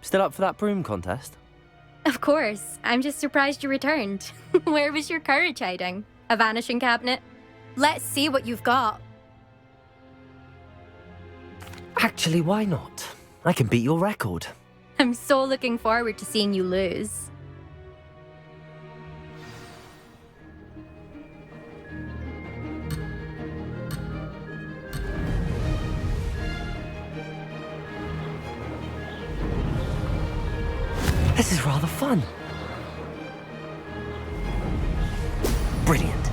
Still up for that broom contest? Of course. I'm just surprised you returned. Where was your courage hiding? A vanishing cabinet? Let's see what you've got. Actually, why not? I can beat your record. I'm so looking forward to seeing you lose. This is rather fun. Brilliant.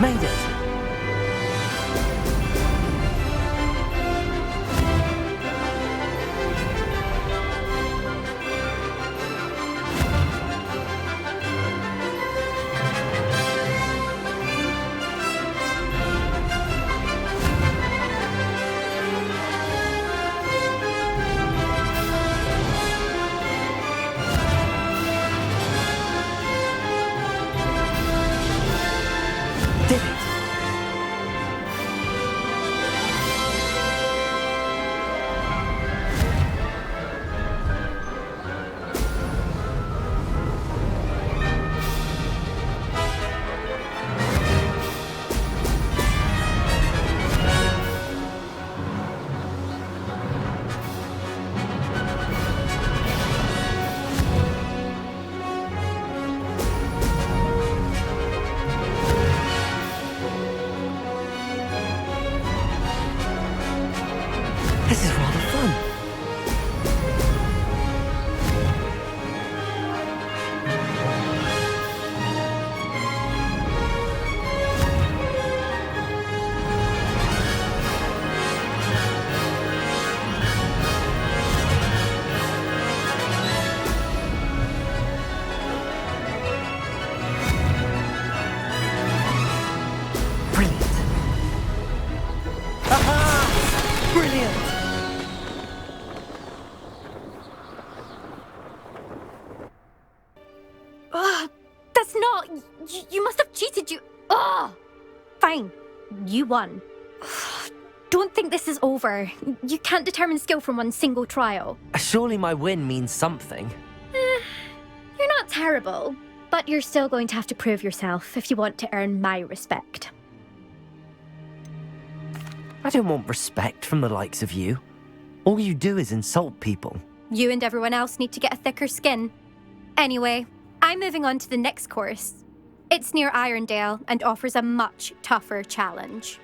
Made it! Did it! This is rather fun. Brilliant. Aha! Brilliant! That's not... You must have cheated, you... Fine. You won. Don't think this is over. You can't determine skill from one single trial. Surely my win means something. You're not terrible, but you're still going to have to prove yourself if you want to earn my respect. I don't want respect from the likes of you. All you do is insult people. You and everyone else need to get a thicker skin. Anyway, I'm moving on to the next course. It's near Irondale and offers a much tougher challenge.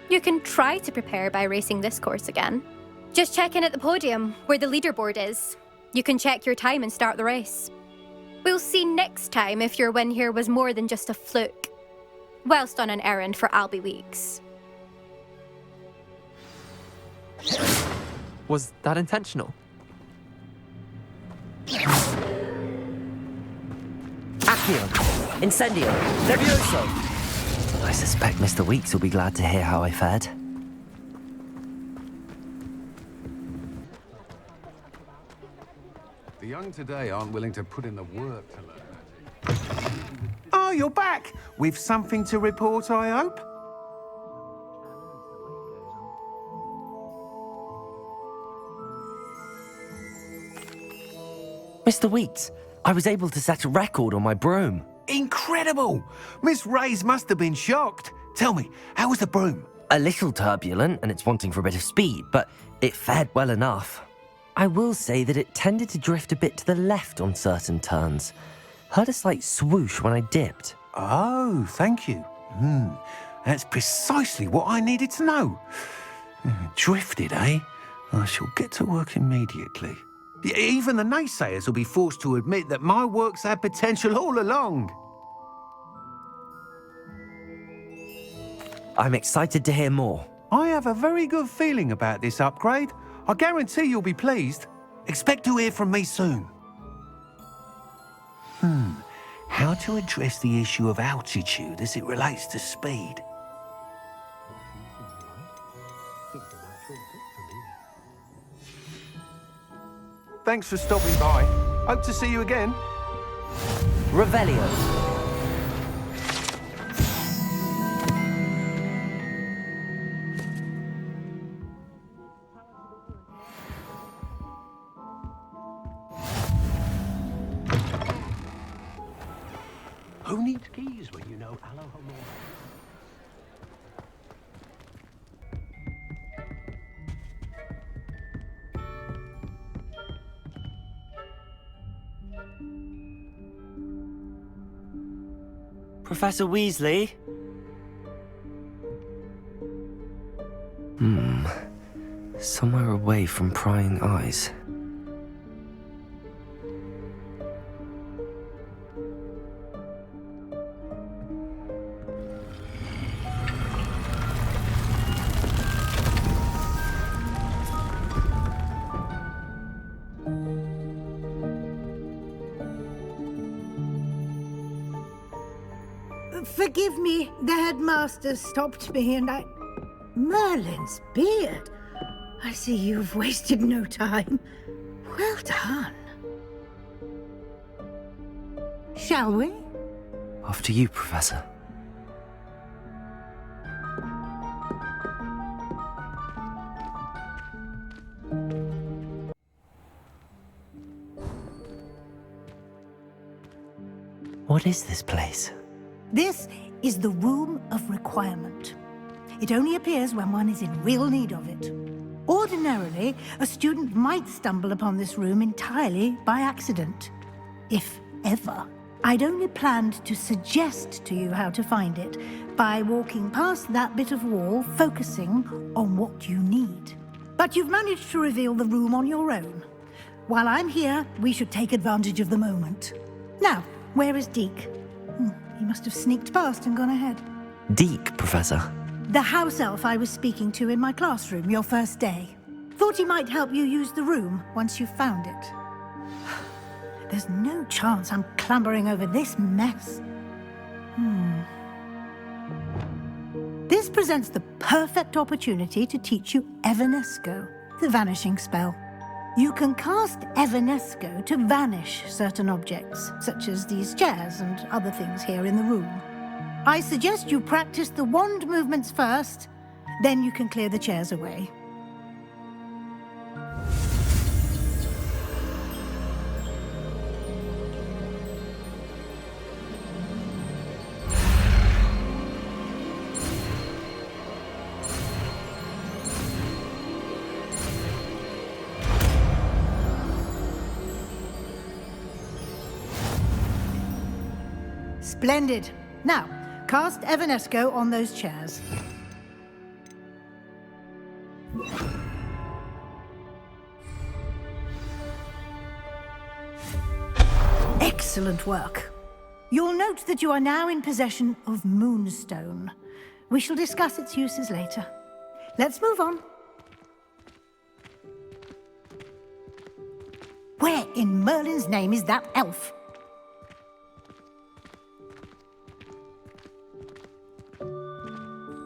You can try to prepare by racing this course again. Just check in at the podium, where the leaderboard is. You can check your time and start the race. We'll see next time if your win here was more than just a fluke. Whilst on an errand for Albie Weeks. Was that intentional? Accio! Incendio! Levioso! I suspect Mr. Weeks will be glad to hear how I fared. The young today aren't willing to put in the work to learn. Oh, you're back! With something to report, I hope? Mr. Weeks, I was able to set a record on my broom. Incredible! Miss Reyes must have been shocked. Tell me, how was the broom? A little turbulent, and it's wanting for a bit of speed, but it fared well enough. I will say that it tended to drift a bit to the left on certain turns. Heard a slight swoosh when I dipped. Oh, thank you. That's precisely what I needed to know. Drifted, eh? I shall get to work immediately. Even the naysayers will be forced to admit that my work's had potential all along. I'm excited to hear more. I have a very good feeling about this upgrade. I guarantee you'll be pleased. Expect to hear from me soon. How to address the issue of altitude as it relates to speed. Thanks for stopping by. Hope to see you again. Revelio. Who needs keys when you know Alohomora? Professor Weasley? Somewhere away from prying eyes. Forgive me, the headmaster stopped me and I... Merlin's beard. I see you've wasted no time. Well done. Shall we? After you, Professor. What is this place? This is the Room of Requirement. It only appears when one is in real need of it. Ordinarily, a student might stumble upon this room entirely by accident, if ever. I'd only planned to suggest to you how to find it by walking past that bit of wall, focusing on what you need. But you've managed to reveal the room on your own. While I'm here, we should take advantage of the moment. Now, where is Deke? He must have sneaked past and gone ahead. Deke, Professor. The house elf I was speaking to in my classroom your first day. Thought he might help you use the room once you found it. There's no chance I'm clambering over this mess. This presents the perfect opportunity to teach you Evanesco, the vanishing spell. You can cast Evanesco to vanish certain objects, such as these chairs and other things here in the room. I suggest you practice the wand movements first, then you can clear the chairs away. Splendid. Now, cast Evanesco on those chairs. Excellent work. You'll note that you are now in possession of Moonstone. We shall discuss its uses later. Let's move on. Where in Merlin's name is that elf?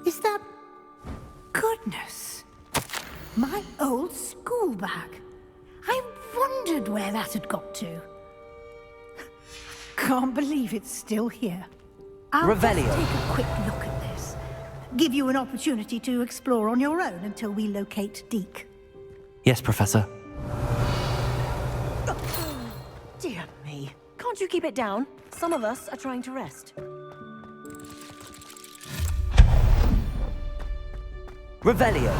Is that... Goodness. My old school bag. I wondered where that had got to. Can't believe it's still here. I'll just Revelio. take a quick look at this. Give you an opportunity to explore on your own until we locate Deke. Yes, Professor. Dear me. Can't you keep it down? Some of us are trying to rest. Revelio.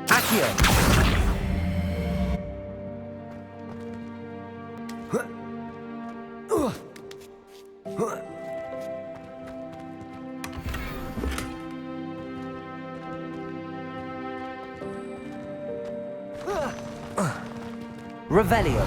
Accio. Revelio.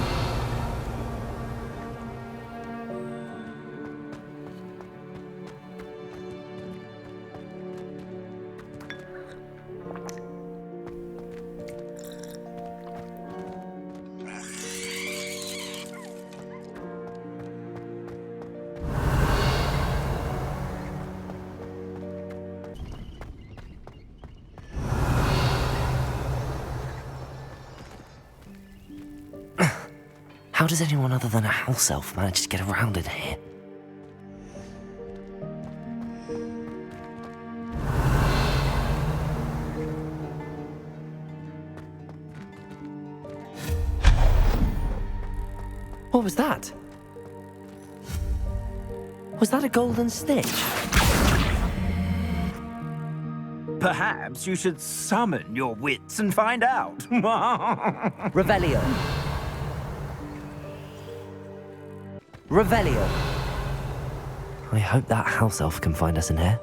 How does anyone other than a house elf manage to get around in here? What was that? Was that a golden snitch? Perhaps you should summon your wits and find out. Revelio. Revelio. I hope that house elf can find us in here.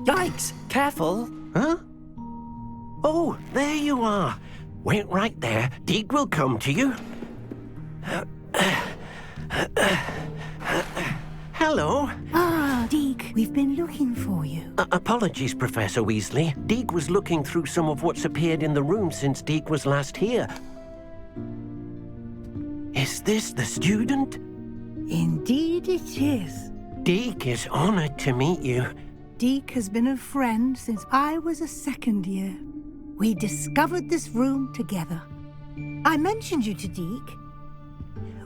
Yikes! Careful! Huh? Oh, there you are. Wait right there. Deek will come to you. Hello. Ah, Deek, we've been looking for you. Apologies, Professor Weasley. Deek was looking through some of what's appeared in the room since Deek was last here. Is this the student? Indeed it is. Deek is honored to meet you. Deek has been a friend since I was a second year. We discovered this room together. I mentioned you to Deek.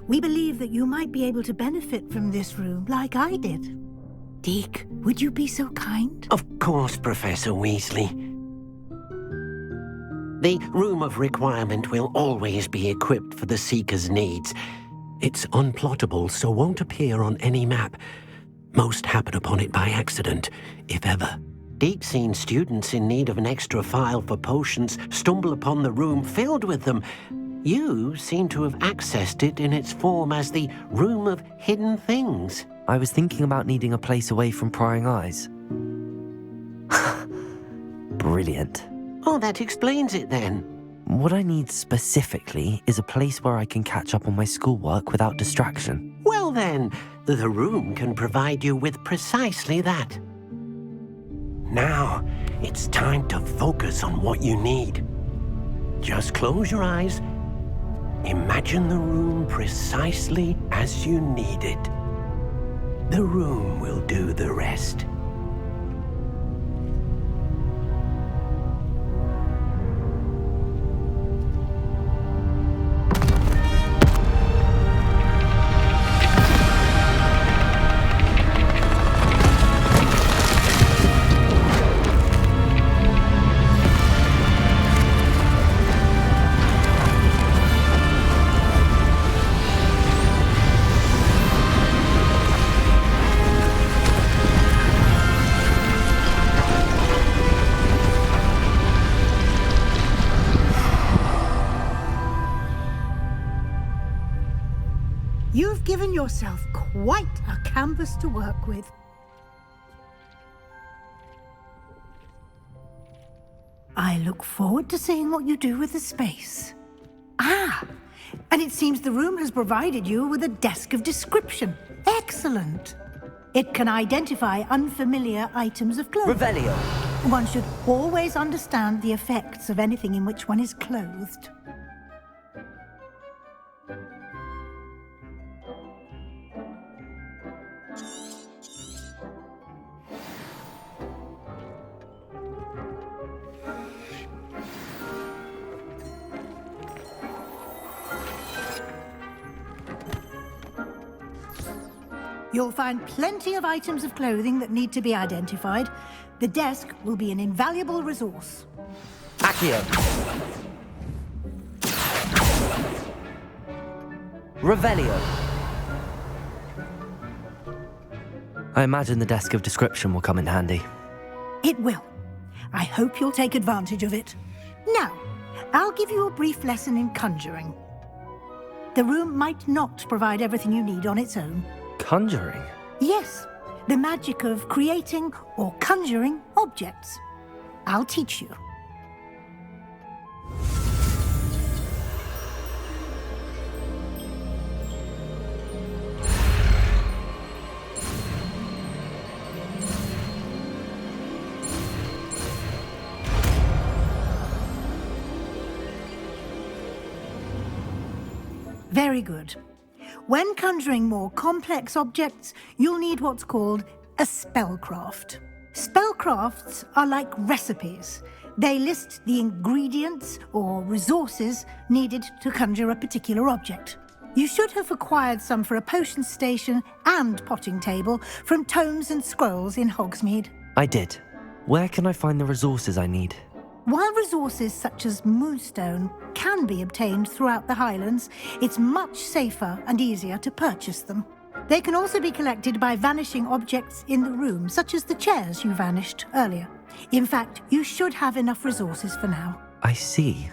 We believe that you might be able to benefit from this room like I did. Deek, would you be so kind? Of course, Professor Weasley. The Room of Requirement will always be equipped for the Seeker's needs. It's unplottable, so won't appear on any map. Most happen upon it by accident, if ever. Deep seen students in need of an extra file for potions stumble upon the room filled with them. You seem to have accessed it in its form as the Room of Hidden Things. I was thinking about needing a place away from prying eyes. Brilliant. Oh, that explains it then. What I need specifically is a place where I can catch up on my schoolwork without distraction. Well then, the room can provide you with precisely that. Now, it's time to focus on what you need. Just close your eyes. Imagine the room precisely as you need it. The room will do the rest. You've given yourself quite a canvas to work with. I look forward to seeing what you do with the space. Ah, and it seems the room has provided you with a desk of description. Excellent. It can identify unfamiliar items of clothing. Revelio. One should always understand the effects of anything in which one is clothed. You'll find plenty of items of clothing that need to be identified. The desk will be an invaluable resource. Accio. Revelio. I imagine the desk of description will come in handy. It will. I hope you'll take advantage of it. Now, I'll give you a brief lesson in conjuring. The room might not provide everything you need on its own. Conjuring? Yes, the magic of creating or conjuring objects. I'll teach you. Very good. When conjuring more complex objects, you'll need what's called a spellcraft. Spellcrafts are like recipes. They list the ingredients or resources needed to conjure a particular object. You should have acquired some for a potion station and potting table from tomes and scrolls in Hogsmeade. I did. Where can I find the resources I need? While resources such as moonstone can be obtained throughout the Highlands, it's much safer and easier to purchase them. They can also be collected by vanishing objects in the room, such as the chairs you vanished earlier. In fact, you should have enough resources for now. I see.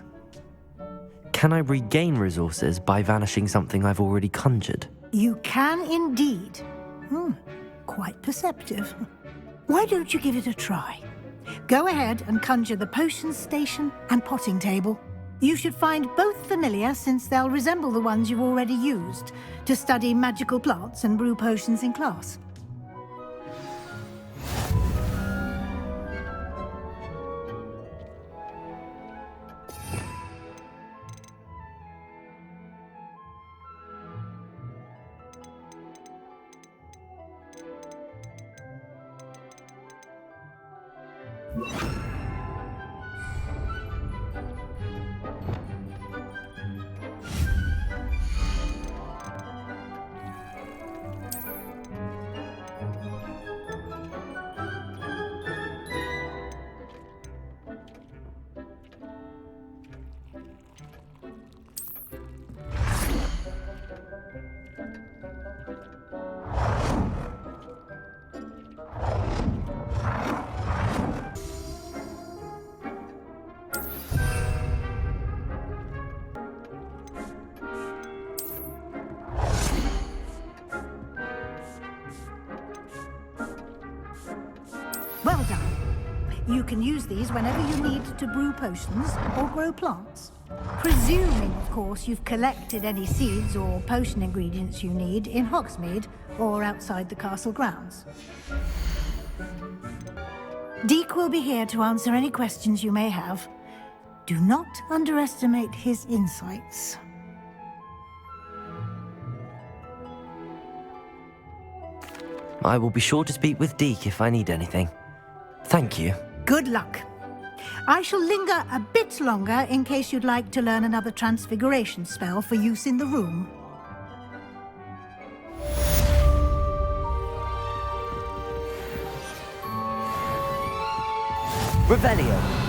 Can I regain resources by vanishing something I've already conjured? You can indeed. Quite perceptive. Why don't you give it a try? Go ahead and conjure the potion station and potting table. You should find both familiar, since they'll resemble the ones you've already used to study magical plants and brew potions in class. Well done. You can use these whenever you need to brew potions or grow plants. Presuming, of course, you've collected any seeds or potion ingredients you need in Hogsmeade or outside the castle grounds. Deke will be here to answer any questions you may have. Do not underestimate his insights. I will be sure to speak with Deke if I need anything. Thank you. Good luck. I shall linger a bit longer in case you'd like to learn another transfiguration spell for use in the room. Revelio.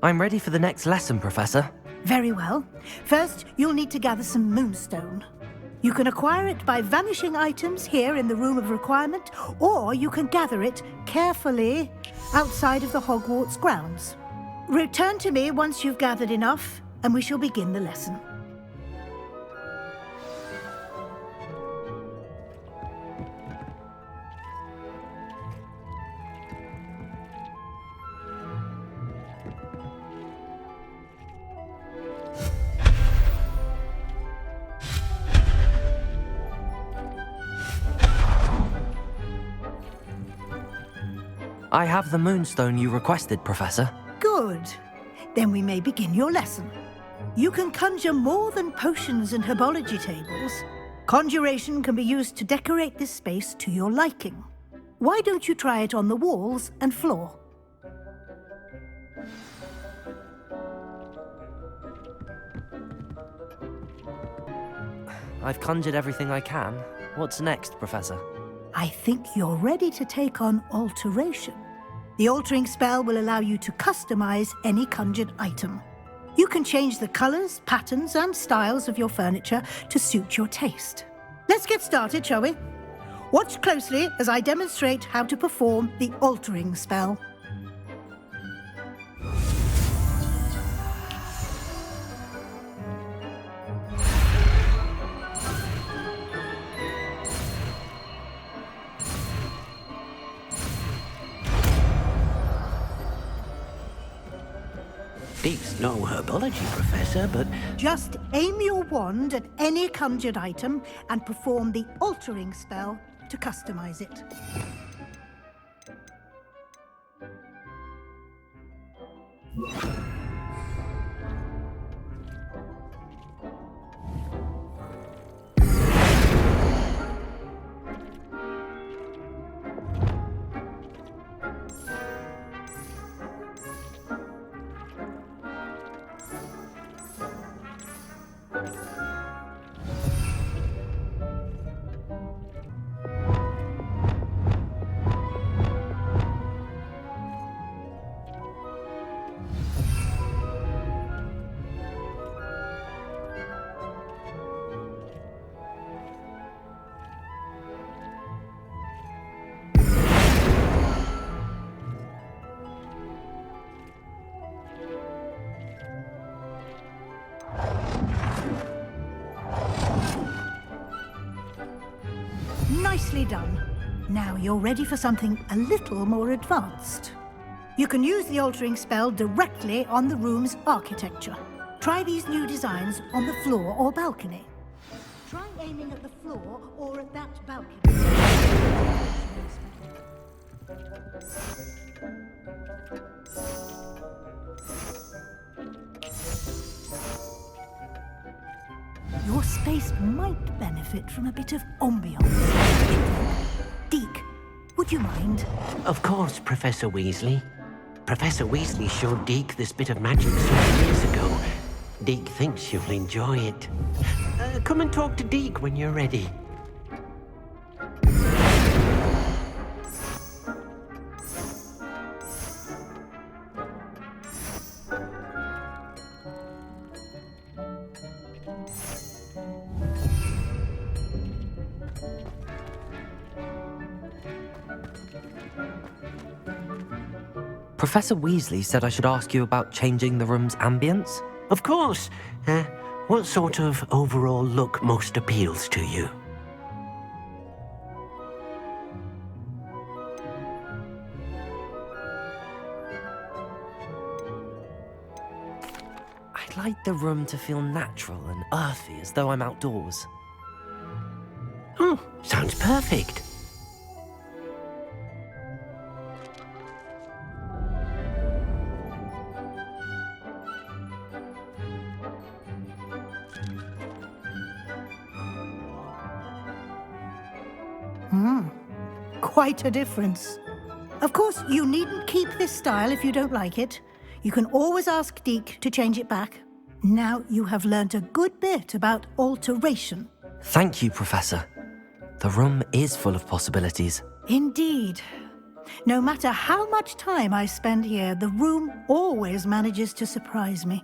I'm ready for the next lesson, Professor. Very well. First, you'll need to gather some moonstone. You can acquire it by vanishing items here in the Room of Requirement, or you can gather it carefully outside of the Hogwarts grounds. Return to me once you've gathered enough, and we shall begin the lesson. I have the moonstone you requested, Professor. Good. Then we may begin your lesson. You can conjure more than potions and herbology tables. Conjuration can be used to decorate this space to your liking. Why don't you try it on the walls and floor? I've conjured everything I can. What's next, Professor? I think you're ready to take on alteration. The altering spell will allow you to customize any conjured item. You can change the colors, patterns, and styles of your furniture to suit your taste. Let's get started, shall we? Watch closely as I demonstrate how to perform the altering spell. Deek's no herbology professor, but Just aim your wand at any conjured item and perform the altering spell to customize it. Nicely done. Now you're ready for something a little more advanced. You can use the altering spell directly on the room's architecture. Try these new designs on the floor or balcony. Try aiming at the floor or at that balcony. Your space might benefit from a bit of ambiance. Deke, would you mind? of course, Professor Weasley. Professor Weasley showed Deek this bit of magic some years ago. Deek thinks you'll enjoy it. Come and talk to Deek when you're ready. Professor Weasley said I should ask you about changing the room's ambience. Of course. What sort of overall look most appeals to you? I'd like the room to feel natural and earthy, as though I'm outdoors. Oh, sounds perfect. Quite a difference. Of course, you needn't keep this style if you don't like it. You can always ask Deke to change it back. Now you have learnt a good bit about alteration. Thank you, Professor. The room is full of possibilities. Indeed. No matter how much time I spend here, the room always manages to surprise me.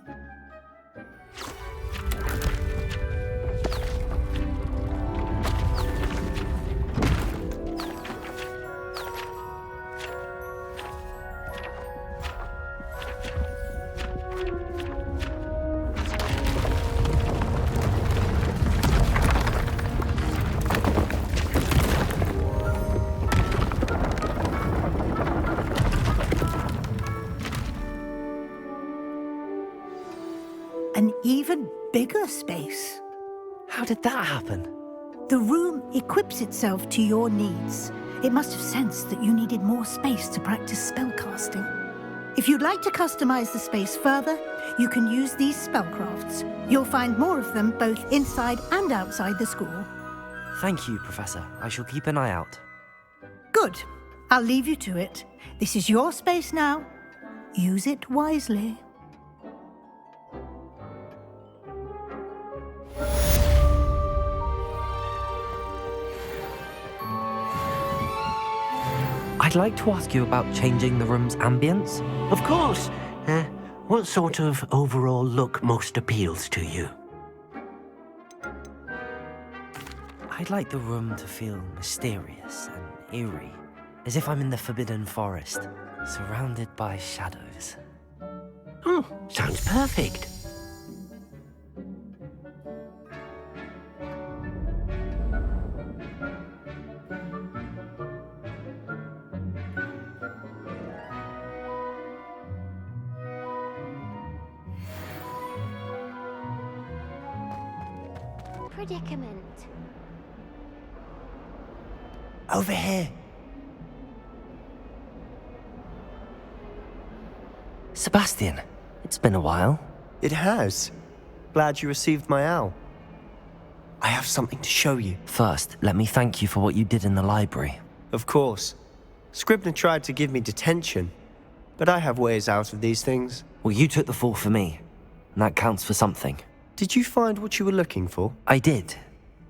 An even bigger space. How did that happen? The room equips itself to your needs. It must have sensed that you needed more space to practice spellcasting. If you'd like to customize the space further, you can use these spellcrafts. You'll find more of them both inside and outside the school. Thank you, Professor. I shall keep an eye out. Good. I'll leave you to it. This is your space now. Use it wisely. I'd like to ask you about changing the room's ambience. Of course. What sort of overall look most appeals to you? I'd like the room to feel mysterious and eerie, as if I'm in the Forbidden Forest, surrounded by shadows. Oh, sounds perfect. Predicament. Over here. Sebastian, it's been a while. It has. Glad you received my owl. I have something to show you. First, let me thank you for what you did in the library. Of course. Scribner tried to give me detention, but I have ways out of these things. Well, you took the fall for me, and that counts for something. Did you find what you were looking for? I did,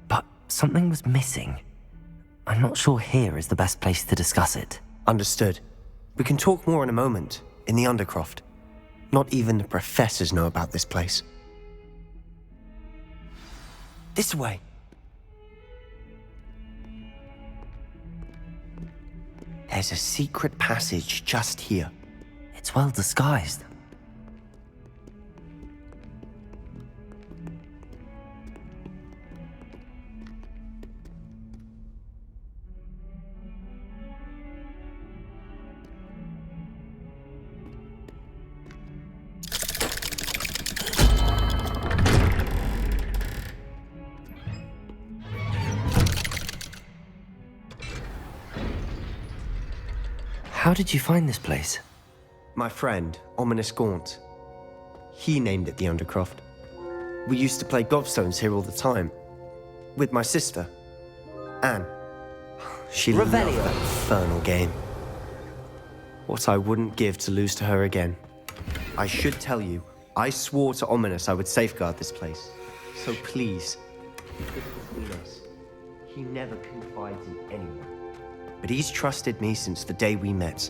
but something was missing. I'm not sure here is the best place to discuss it. Understood. We can talk more in a moment, in the Undercroft. Not even the professors know about this place. This way. There's a secret passage just here. It's well disguised. How did you find this place? My friend, Ominous Gaunt. He named it the Undercroft. We used to play gobstones here all the time. With my sister, Anne. She loved that infernal game. What I wouldn't give to lose to her again. I should tell you, I swore to Ominous I would safeguard this place. So please, keep it between us. He never confides in anyone. But he's trusted me since the day we met.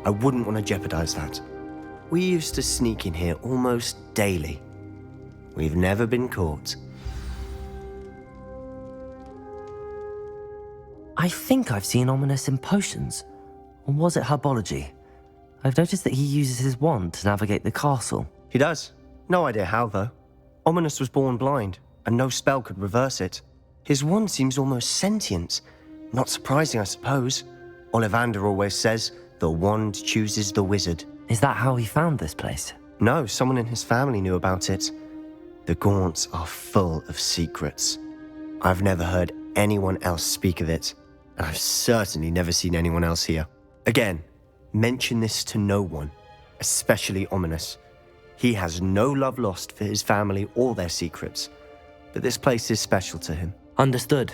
I wouldn't want to jeopardize that. We used to sneak in here almost daily. We've never been caught. I think I've seen Ominous in potions. Or was it herbology? I've noticed that he uses his wand to navigate the castle. He does. No idea how, though. Ominous was born blind, and no spell could reverse it. His wand seems almost sentient. Not surprising, I suppose. Ollivander always says, the wand chooses the wizard. Is that how he found this place? No, someone in his family knew about it. The Gaunts are full of secrets. I've never heard anyone else speak of it, and I've certainly never seen anyone else here. Again, mention this to no one, especially Ominous. He has no love lost for his family or their secrets, but this place is special to him. Understood.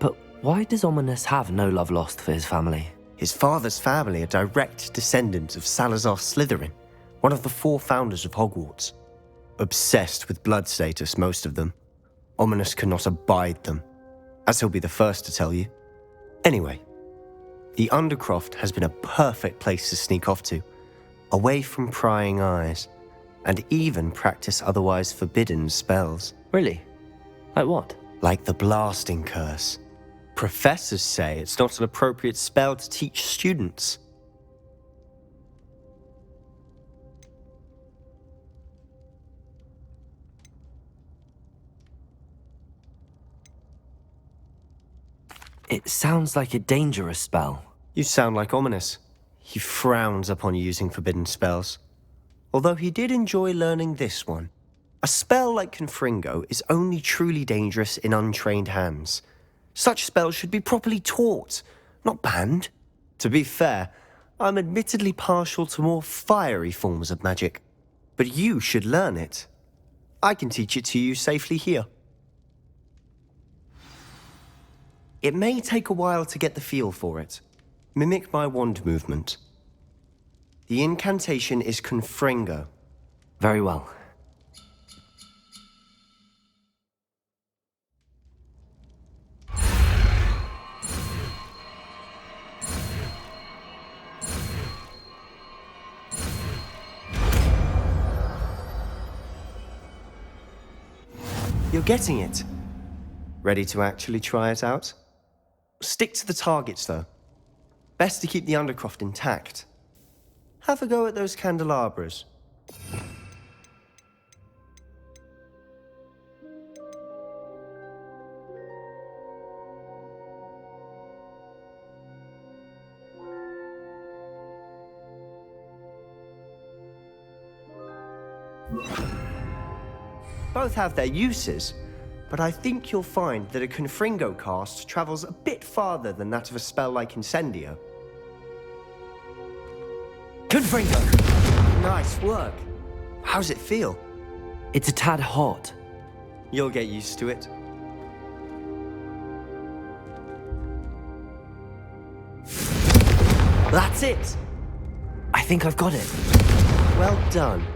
But why does Ominous have no love lost for his family? His father's family are direct descendants of Salazar Slytherin, one of the 4 founders of Hogwarts. Obsessed with blood status, most of them. Ominous cannot abide them, as he'll be the first to tell you. Anyway, the Undercroft has been a perfect place to sneak off to, away from prying eyes, and even practice otherwise forbidden spells. Really? Like what? Like the blasting curse. Professors say it's not an appropriate spell to teach students. It sounds like a dangerous spell. You sound like Ominous. He frowns upon using forbidden spells. Although he did enjoy learning this one. A spell like Confringo is only truly dangerous in untrained hands. Such spells should be properly taught, not banned. To be fair, I'm admittedly partial to more fiery forms of magic. But you should learn it. I can teach it to you safely here. It may take a while to get the feel for it. Mimic my wand movement. The incantation is Confringo. Very well. You're getting it. Ready to actually try it out? Stick to the targets, though. Best to keep the Undercroft intact. Have a go at those candelabras. Both have their uses, but I think you'll find that a Confringo cast travels a bit farther than that of a spell like Incendio. Confringo! Nice work. How's it feel? It's a tad hot. You'll get used to it. That's it! I think I've got it. Well done.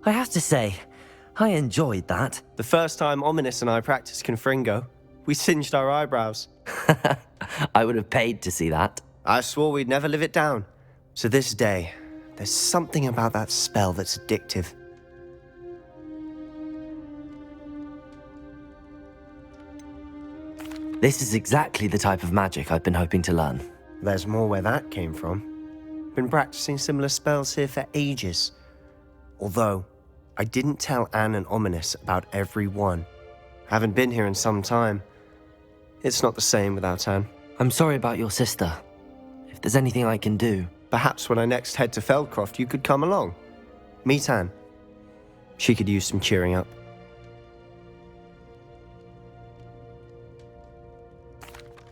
I have to say, I enjoyed that. The first time Ominous and I practiced Confringo, we singed our eyebrows. I would have paid to see that. I swore we'd never live it down. To this day, there's something about that spell that's addictive. This is exactly the type of magic I've been hoping to learn. There's more where that came from. Been practicing similar spells here for ages. Although, I didn't tell Anne and Ominous about every one. Haven't been here in some time. It's not the same without Anne. I'm sorry about your sister. If there's anything I can do... Perhaps when I next head to Feldcroft, you could come along. Meet Anne. She could use some cheering up.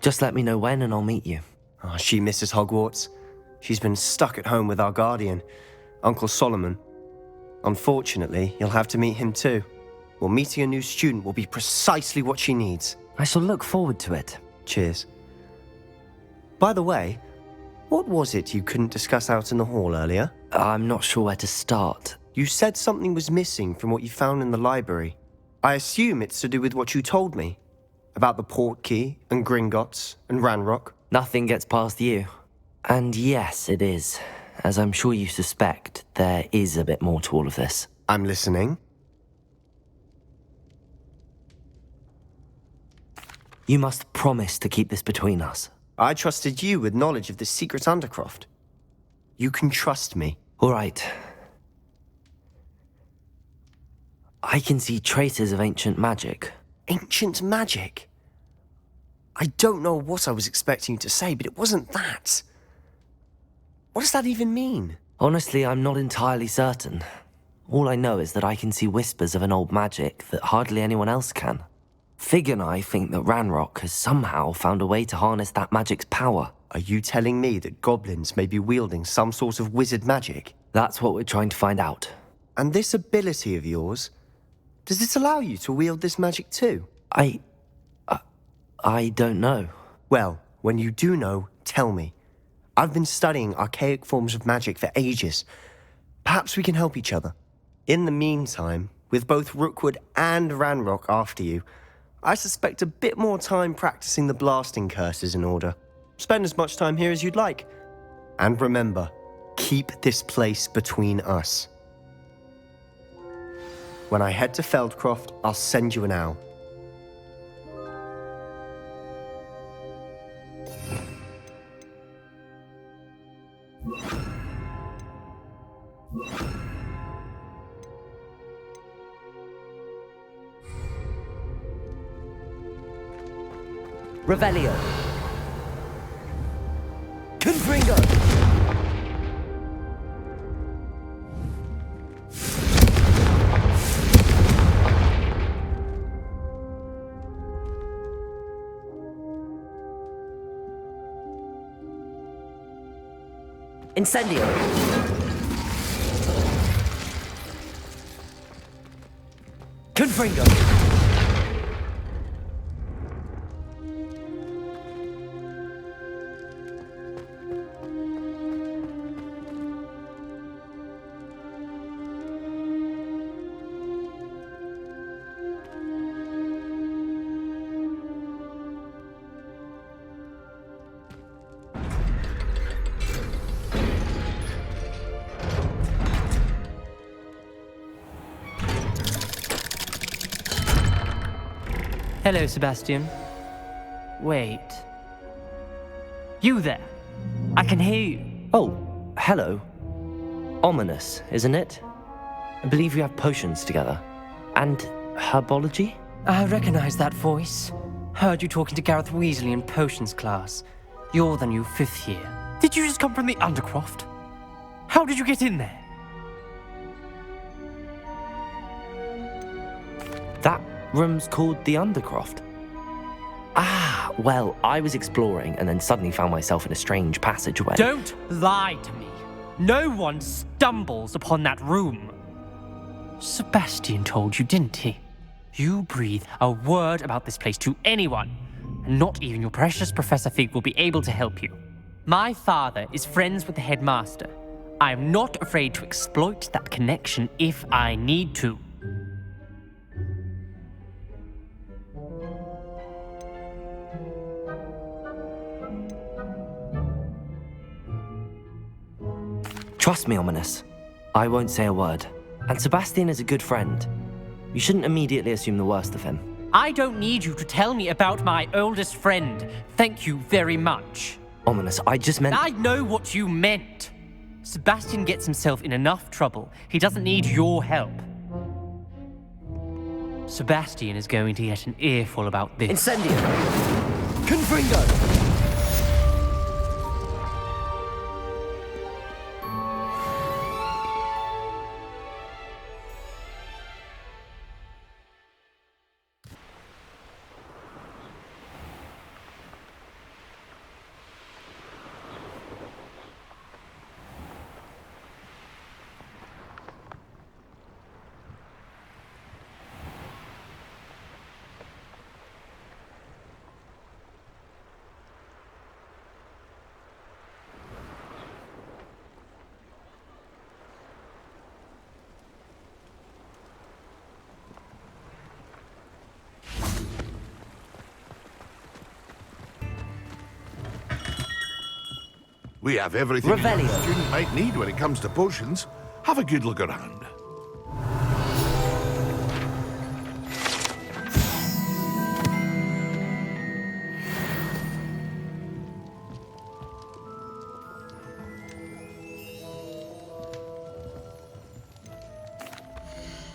Just let me know when and I'll meet you. Oh, she misses Hogwarts. She's been stuck at home with our guardian, Uncle Solomon. Unfortunately, you'll have to meet him too. Well, meeting a new student will be precisely what she needs. I shall look forward to it. Cheers. By the way, what was it you couldn't discuss out in the hall earlier? I'm not sure where to start. You said something was missing from what you found in the library. I assume it's to do with what you told me. About the Portkey, and Gringotts, and Ranrock. Nothing gets past you. And yes, it is. As I'm sure you suspect, there is a bit more to all of this. I'm listening. You must promise to keep this between us. I trusted you with knowledge of the secret Undercroft. You can trust me. All right. I can see traces of ancient magic. Ancient magic? I don't know what I was expecting you to say, but it wasn't that. What does that even mean? Honestly, I'm not entirely certain. All I know is that I can see whispers of an old magic that hardly anyone else can. Fig and I think that Ranrock has somehow found a way to harness that magic's power. Are you telling me that goblins may be wielding some sort of wizard magic? That's what we're trying to find out. And this ability of yours, does it allow you to wield this magic too? I don't know. Well, when you do know, tell me. I've been studying archaic forms of magic for ages. Perhaps we can help each other. In the meantime, with both Rookwood and Ranrock after you, I suspect a bit more time practicing the blasting curse is in order. Spend as much time here as you'd like. And remember, keep this place between us. When I head to Feldcroft, I'll send you an owl. Revelio. Confringo. Incendio. Confringo. Hello, Sebastian. Wait. You there? I can hear you. Oh, hello. Ominous, isn't it? I believe you have potions together. And herbology? I recognize that voice. Heard you talking to Gareth Weasley in potions class. You're the new 5th year. Did you just come from the Undercroft? How did you get in there? That room's called the Undercroft. Ah, well, I was exploring and then suddenly found myself in a strange passageway. Don't lie to me. No one stumbles upon that room. Sebastian told you, didn't he? You breathe a word about this place to anyone, and not even your precious Professor Fig will be able to help you. My father is friends with the headmaster. I am not afraid to exploit that connection if I need to. Trust me, Ominous. I won't say a word. And Sebastian is a good friend. You shouldn't immediately assume the worst of him. I don't need you to tell me about my oldest friend. Thank you very much. Ominous, I just meant... I know what you meant. Sebastian gets himself in enough trouble. He doesn't need your help. Sebastian is going to get an earful about this. Incendio! Confringo! We have everything Revelio. a student might need when it comes to potions. Have a good look around.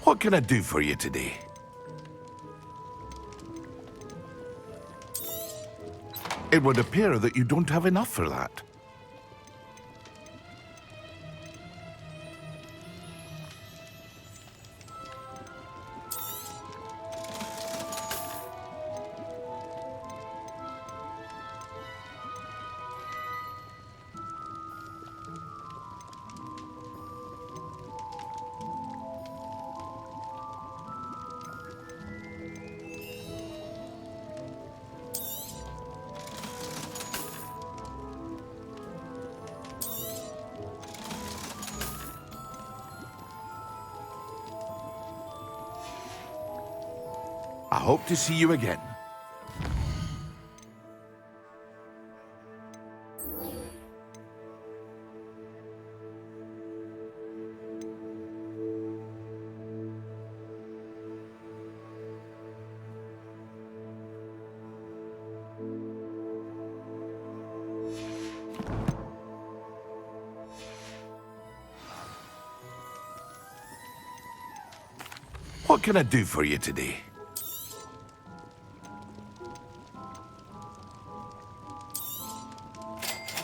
What can I do for you today? It would appear that you don't have enough for that. I hope to see you again. What can I do for you today?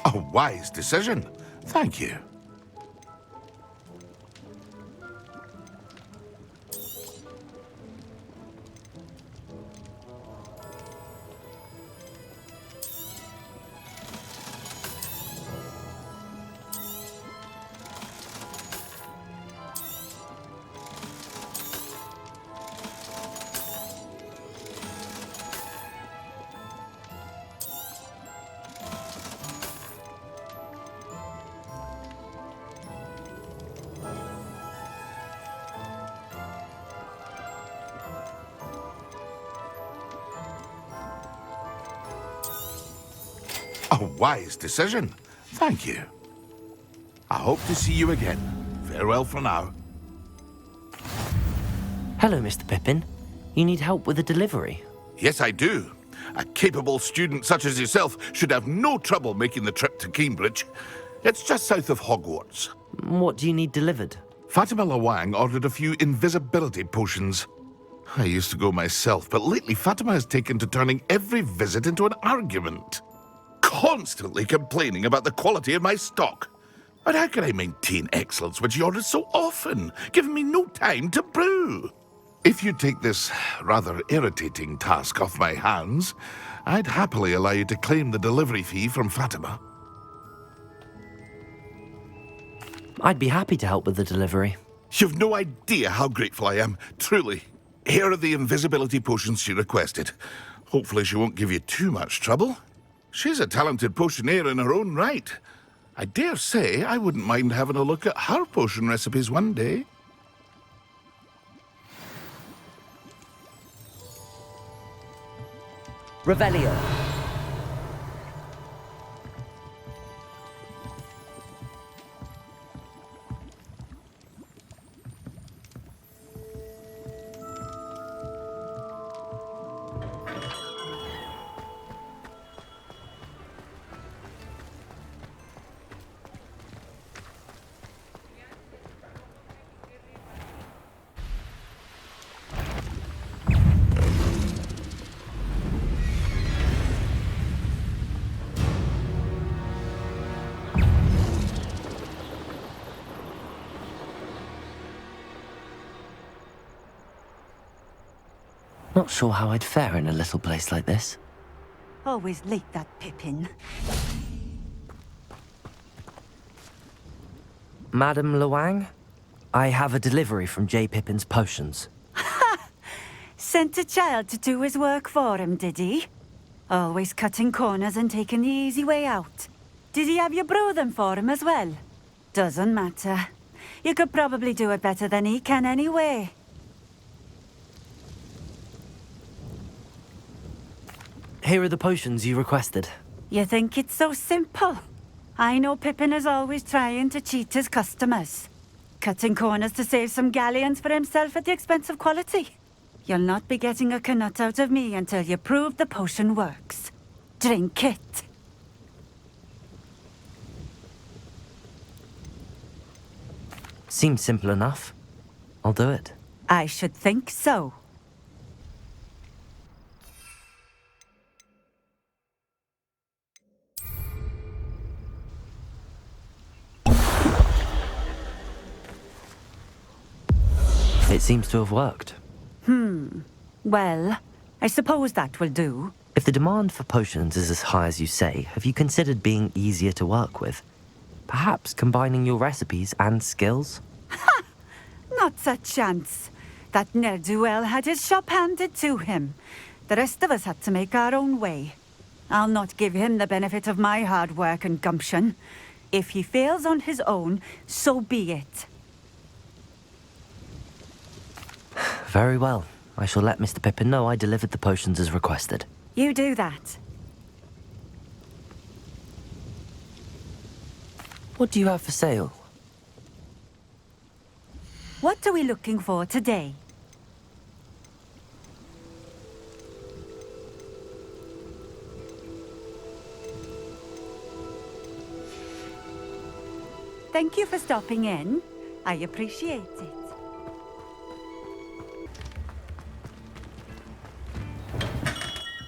A wise decision. Thank you. A wise decision. Thank you. I hope to see you again. Farewell for now. Hello, Mr. Pippin. You need help with a delivery? Yes, I do. A capable student such as yourself should have no trouble making the trip to Cambridge. It's just south of Hogwarts. What do you need delivered? Fatima Lawang ordered a few invisibility potions. I used to go myself, but lately Fatima has taken to turning every visit into an argument. Constantly complaining about the quality of my stock. But how can I maintain excellence when she orders so often, giving me no time to brew? If you take this rather irritating task off my hands, I'd happily allow you to claim the delivery fee from Fatima. I'd be happy to help with the delivery. You've no idea how grateful I am, truly. Here are the invisibility potions she requested. Hopefully she won't give you too much trouble. She's a talented potioneer in her own right. I dare say I wouldn't mind having a look at her potion recipes one day. Revelio. Not sure how I'd fare in a little place like this. Always late, that Pippin. Madam Lawang, I have a delivery from J. Pippin's potions. Sent a child to do his work for him, did he? Always cutting corners and taking the easy way out. Did he have you brew them for him as well? Doesn't matter. You could probably do it better than he can anyway. Here are the potions you requested. You think it's so simple? I know Pippin is always trying to cheat his customers. Cutting corners to save some galleons for himself at the expense of quality. You'll not be getting a canut out of me until you prove the potion works. Drink it. Seems simple enough. I'll do it. I should think so. It seems to have worked. Well, I suppose that will do. If the demand for potions is as high as you say, have you considered being easier to work with? Perhaps combining your recipes and skills? Not a chance. That ne'er-do-well had his shop handed to him. The rest of us had to make our own way. I'll not give him the benefit of my hard work and gumption. If he fails on his own, so be it. Very well. I shall let Mr. Pippin know I delivered the potions as requested. You do that. What do you have for sale? What are we looking for today? Thank you for stopping in. I appreciate it.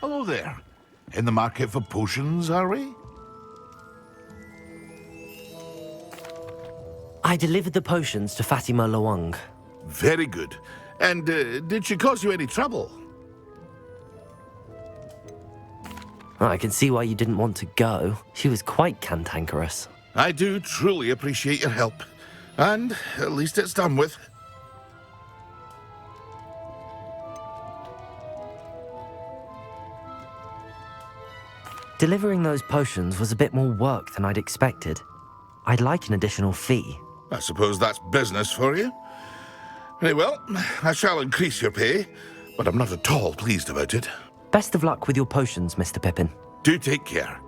Hello there. In the market for potions, are we? I delivered the potions to Fatima Lawang. Very good. And did she cause you any trouble? I can see why you didn't want to go. She was quite cantankerous. I do truly appreciate your help. And at least it's done with. Delivering those potions was a bit more work than I'd expected. I'd like an additional fee. I suppose that's business for you. Very well, I shall increase your pay, but I'm not at all pleased about it. Best of luck with your potions, Mr. Pippin. Do take care.